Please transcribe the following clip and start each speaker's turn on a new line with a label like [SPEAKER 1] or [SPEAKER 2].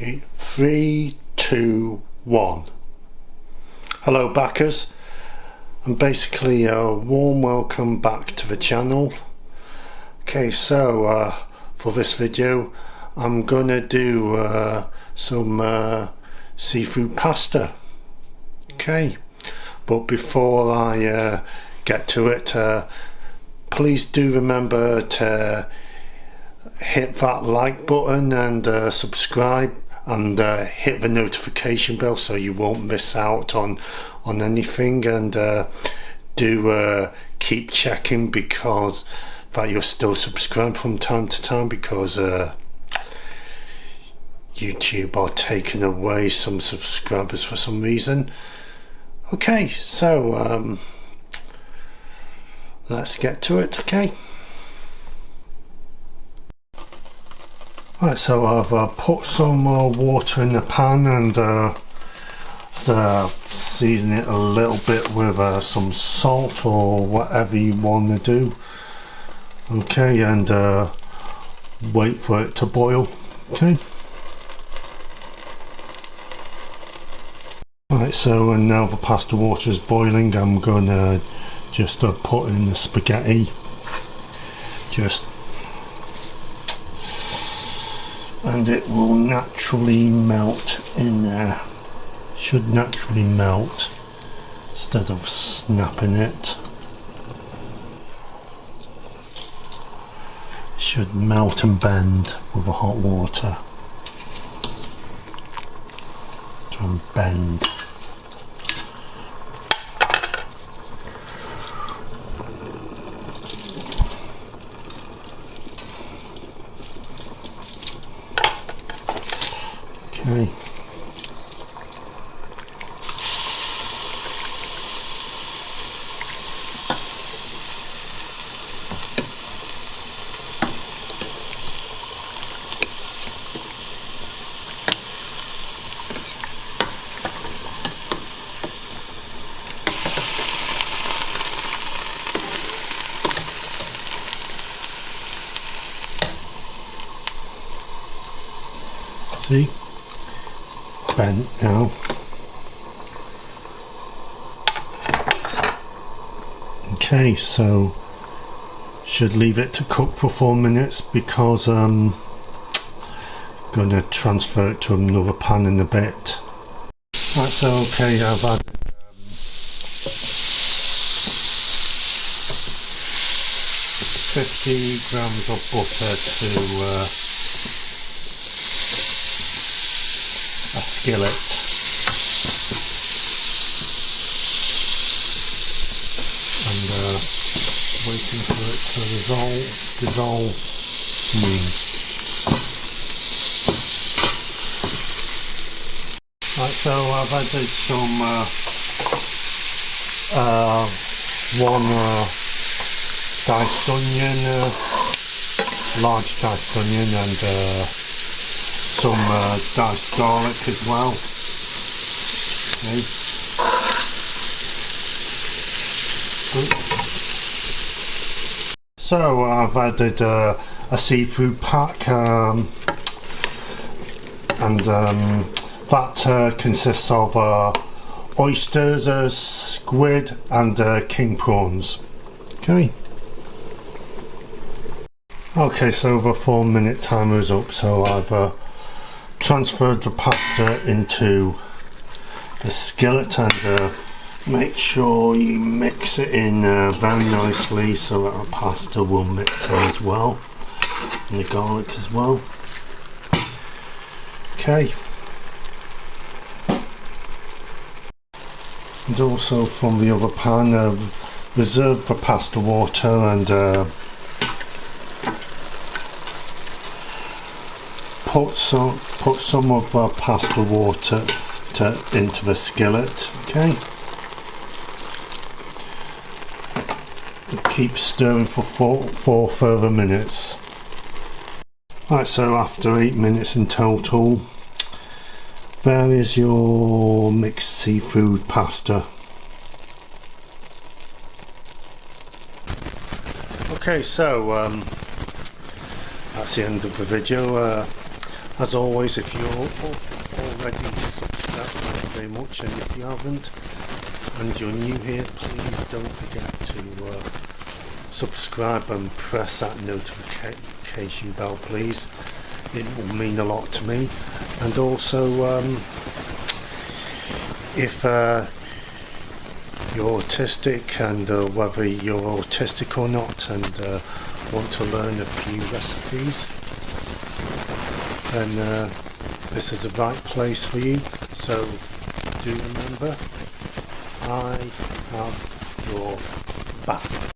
[SPEAKER 1] Repeat. 3, 2, 1. Hello backers, and basically a warm welcome back to the channel. Okay, so for this video I'm gonna do some seafood pasta. Okay, but before I get to it, please do remember to hit that like button and subscribe, and hit the notification bell so you won't miss out on anything, and do keep checking because that you're still subscribed from time to time, because YouTube are taking away some subscribers for some reason. Okay, so let's get to it. Okay. Right, so I've put some water in the pan and season it a little bit with some salt or whatever you want to do. Okay, and wait for it to boil. Okay. Right, so now the pasta water is boiling, I'm going to just put in the spaghetti. And it will naturally melt in there. Should naturally melt instead of snapping it. Should melt and bend with the hot water. Try and bend. Okay. See? Bent now. Okay, so should leave it to cook for 4 minutes because I'm gonna transfer it to another pan in a bit. That's okay. I've added 50 grams of butter to a skillet, and waiting for it to dissolve. Right, so I've added some one diced onion, large diced onion, and some diced garlic as well. Okay. So I've added a seafood pack, and that consists of oysters, squid, and king prawns. Okay. Okay, so the 4 minute timer is up, so I've transferred the pasta into the skillet, and make sure you mix it in very nicely so that the pasta will mix in as well, and the garlic as well. Okay. And also from the other pan, I've reserved the pasta water and put some of the pasta water into the skillet. Okay. And keep stirring for four further minutes. Right, so after 8 minutes in total, there is your mixed seafood pasta. Okay, so that's the end of the video. As always, if you're already subscribed, thank you very much, and if you haven't and you're new here, please don't forget to subscribe and press that notification bell, please. It will mean a lot to me. And also, if you're autistic, and whether you're autistic or not, and want to learn a few recipes, then this is the right place for you. So do remember, I have your back.